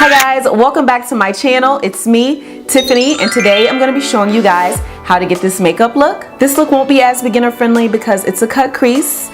Hi guys, welcome back to my channel. It's me, Tiffany, and today I'm going to be showing you guys how to get this makeup look. This look won't be as beginner friendly because it's a cut crease,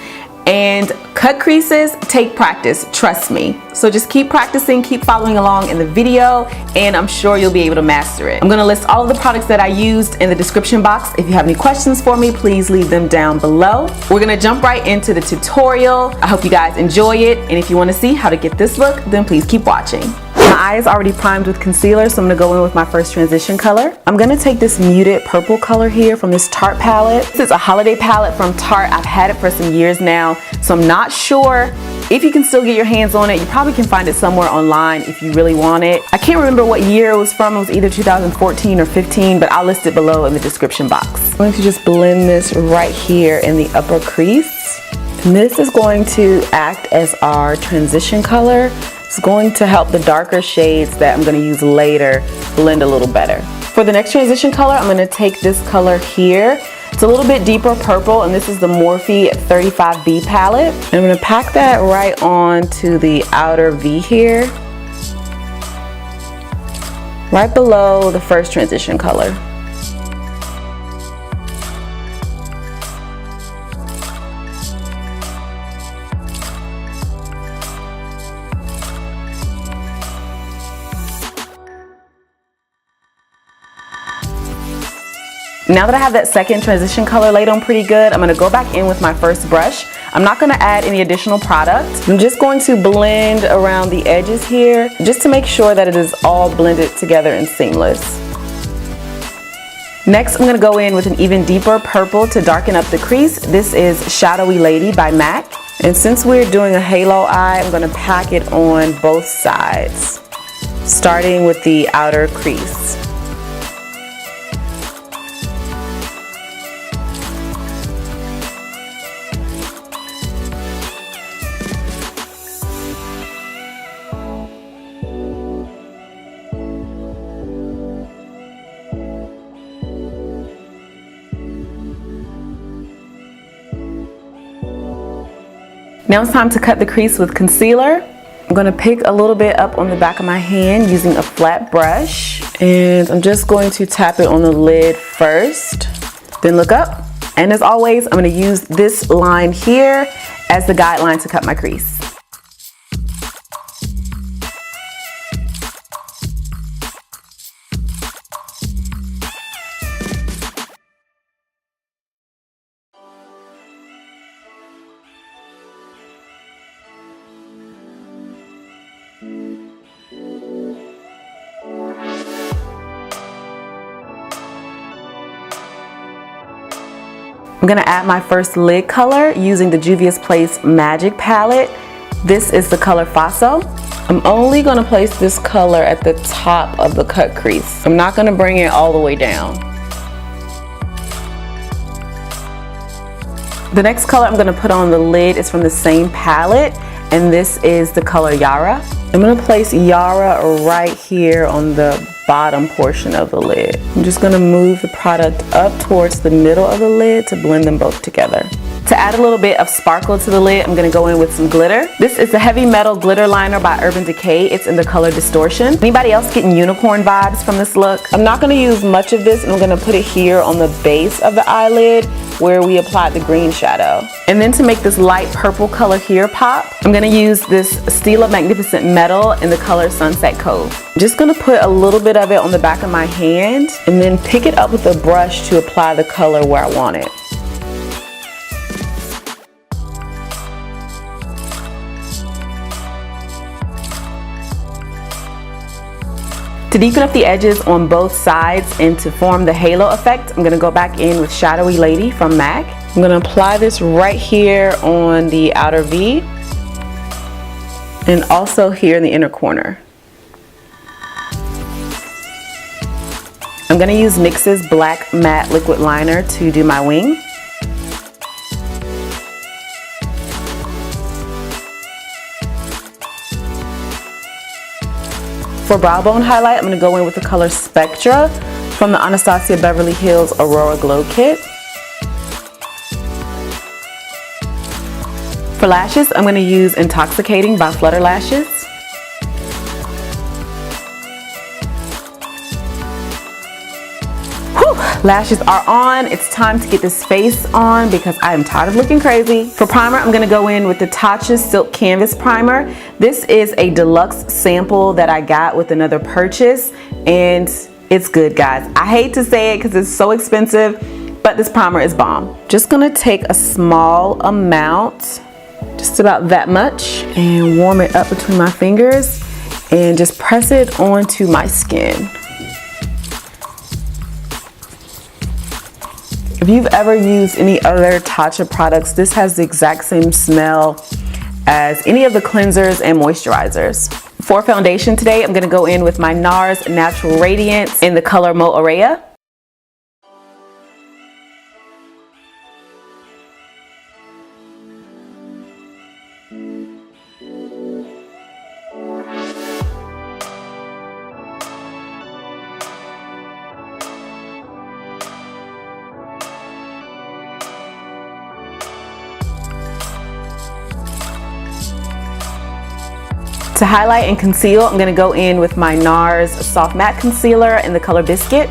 and cut creases take practice, trust me. So just keep practicing, keep following along in the video, and I'm sure you'll be able to master it. I'm going to list all of the products that I used in the description box. If you have any questions for me, please leave them down below. We're going to jump right into the tutorial. I hope you guys enjoy it, and if you want to see how to get this look, then please keep watching. My eye is already primed with concealer, so I'm going to go in with my first transition color. I'm going to take this muted purple color here from this Tarte palette. This is a holiday palette from Tarte. I've had it for some years now, so I'm not sure if you can still get your hands on it. You probably can find it somewhere online if you really want it. I can't remember what year it was from. It was either 2014 or 15, but I'll list it below in the description box. I'm going to just blend this right here in the upper crease. And this is going to act as our transition color. It's going to help the darker shades that I'm going to use later blend a little better. For the next transition color, I'm going to take this color here. It's a little bit deeper purple, and this is the Morphe 35B palette. And I'm going to pack that right on to the outer V here, right below the first transition color. Now that I have that second transition color laid on pretty good, I'm going to go back in with my first brush. I'm not going to add any additional product. I'm just going to blend around the edges here just to make sure that it is all blended together and seamless. Next, I'm going to go in with an even deeper purple to darken up the crease. This is Shadowy Lady by MAC. And since we're doing a halo eye, I'm going to pack it on both sides, starting with the outer crease. Now it's time to cut the crease with concealer. I'm going to pick a little bit up on the back of my hand using a flat brush, and I'm just going to tap it on the lid first, then look up. And as always, I'm going to use this line here as the guideline to cut my crease. I'm going to add my first lid color using the Juvias Place Magic palette. This is the color Faso. I'm only going to place this color at the top of the cut crease. I'm not going to bring it all the way down. The next color I'm going to put on the lid is from the same palette, and this is the color Yara. I'm going to place Yara right here on the bottom portion of the lid. I'm just going to move the product up towards the middle of the lid to blend them both together. To add a little bit of sparkle to the lid, I'm going to go in with some glitter. This is the Heavy Metal Glitter Liner by Urban Decay. It's in the color Distortion. Anybody else getting unicorn vibes from this look? I'm not going to use much of this, and I'm going to put it here on the base of the eyelid where we applied the green shadow. And then to make this light purple color here pop, I'm going to use this Stila Magnificent Metal in the color Sunset Cove. I'm just going to put a little bit of it on the back of my hand and then pick it up with a brush to apply the color where I want it. To deepen up the edges on both sides and to form the halo effect, I'm going to go back in with Shadowy Lady from MAC. I'm going to apply this right here on the outer V and also here in the inner corner. I'm going to use NYX's Black Matte Liquid Liner to do my wing. For brow bone highlight, I'm going to go in with the color Spectra from the Anastasia Beverly Hills Aurora Glow Kit. For lashes, I'm going to use Intoxicating by Flutter Lashes. Lashes are on. It's time to get this face on because I am tired of looking crazy. For primer, I'm gonna go in with the Tatche Silk Canvas Primer. This is a deluxe sample that I got with another purchase, and it's good, guys. I hate to say it because it's so expensive, but this primer is bomb. Just gonna take a small amount, just about that much, and warm it up between my fingers and just press it onto my skin. If you've ever used any other Tatche products, this has the exact same smell as any of the cleansers and moisturizers. For foundation today, I'm gonna go in with my NARS Natural Radiance in the color Moorea. To highlight and conceal, I'm going to go in with my NARS Soft Matte Concealer in the color Biscuit.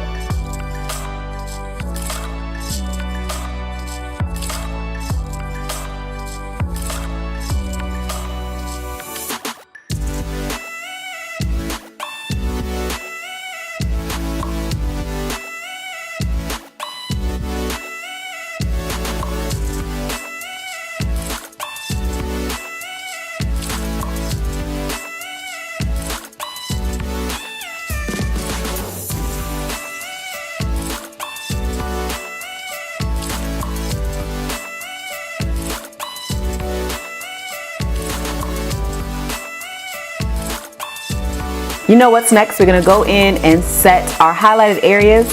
You know what's next? We're gonna go in and set our highlighted areas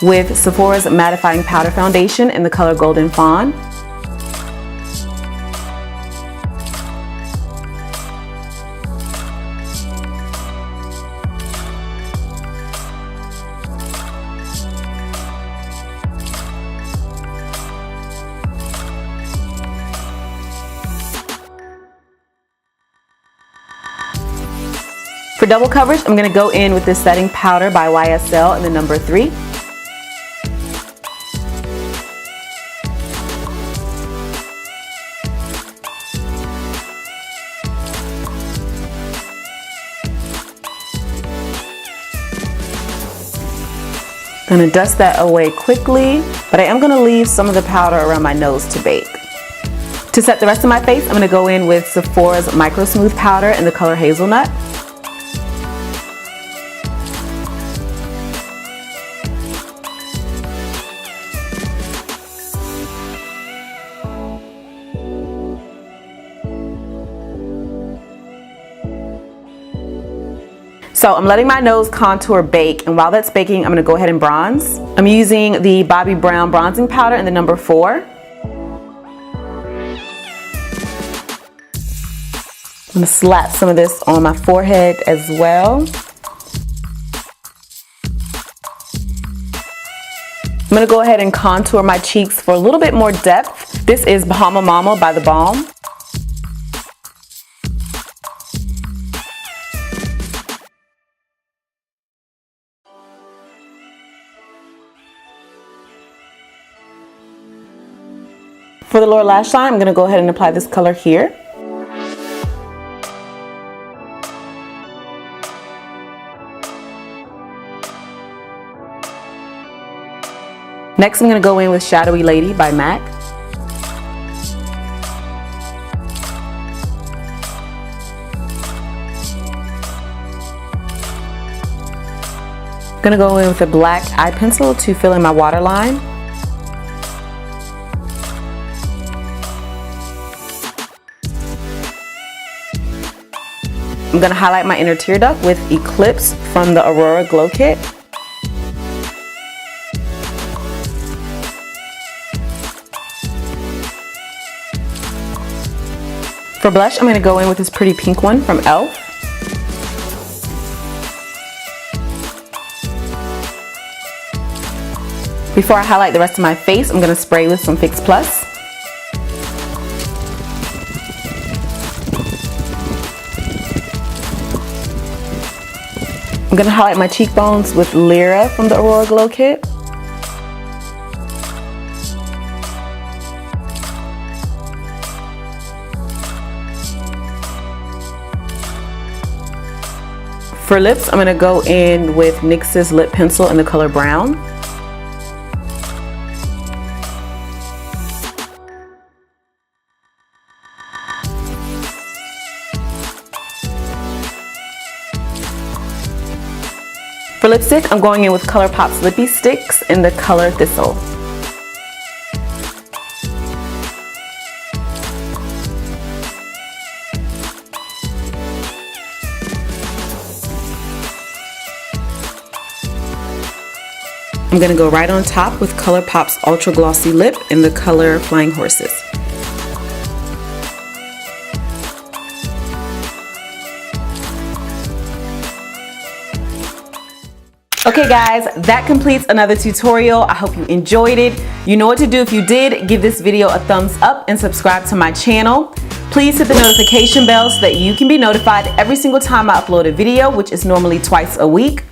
with Sephora's Mattifying Powder Foundation in the color Golden Fawn. For double coverage, I'm going to go in with this setting powder by YSL in the number 3. I'm going to dust that away quickly, but I am going to leave some of the powder around my nose to bake. To set the rest of my face, I'm going to go in with Sephora's MicroSmooth powder in the color Hazelnut. So I'm letting my nose contour bake, and while that's baking, I'm gonna go ahead and bronze. I'm using the Bobbi Brown bronzing powder in the number 4. I'm gonna slap some of this on my forehead as well. I'm gonna go ahead and contour my cheeks for a little bit more depth. This is Bahama Mama by the Balm. For the lower lash line, I'm going to go ahead and apply this color here. Next, I'm going to go in with Shadowy Lady by MAC. I'm going to go in with a black eye pencil to fill in my waterline. I'm going to highlight my inner tear duct with Eclipse from the Aura Glow Kit. For blush, I'm going to go in with this pretty pink one from E.L.F. Before I highlight the rest of my face, I'm going to spray with some Fix Plus. I'm going to highlight my cheekbones with Lyra from the Aura Glow Kit. For lips, I'm going to go in with NYX's lip pencil in the color brown. For lipstick, I'm going in with Colourpop's Lippie Stix in the color Thistle. I'm going to go right on top with Colourpop's Ultra Glossy Lip in the color Flying Horses. Okay guys, that completes another tutorial. I hope you enjoyed it. You know what to do if you did. Give this video a thumbs up and subscribe to my channel. Please hit the notification bell so that you can be notified every single time I upload a video, which is normally twice a week.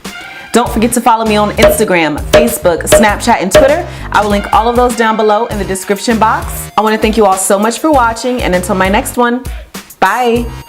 Don't forget to follow me on Instagram, Facebook, Snapchat, and Twitter. I will link all of those down below in the description box. I want to thank you all so much for watching, and until my next one, bye!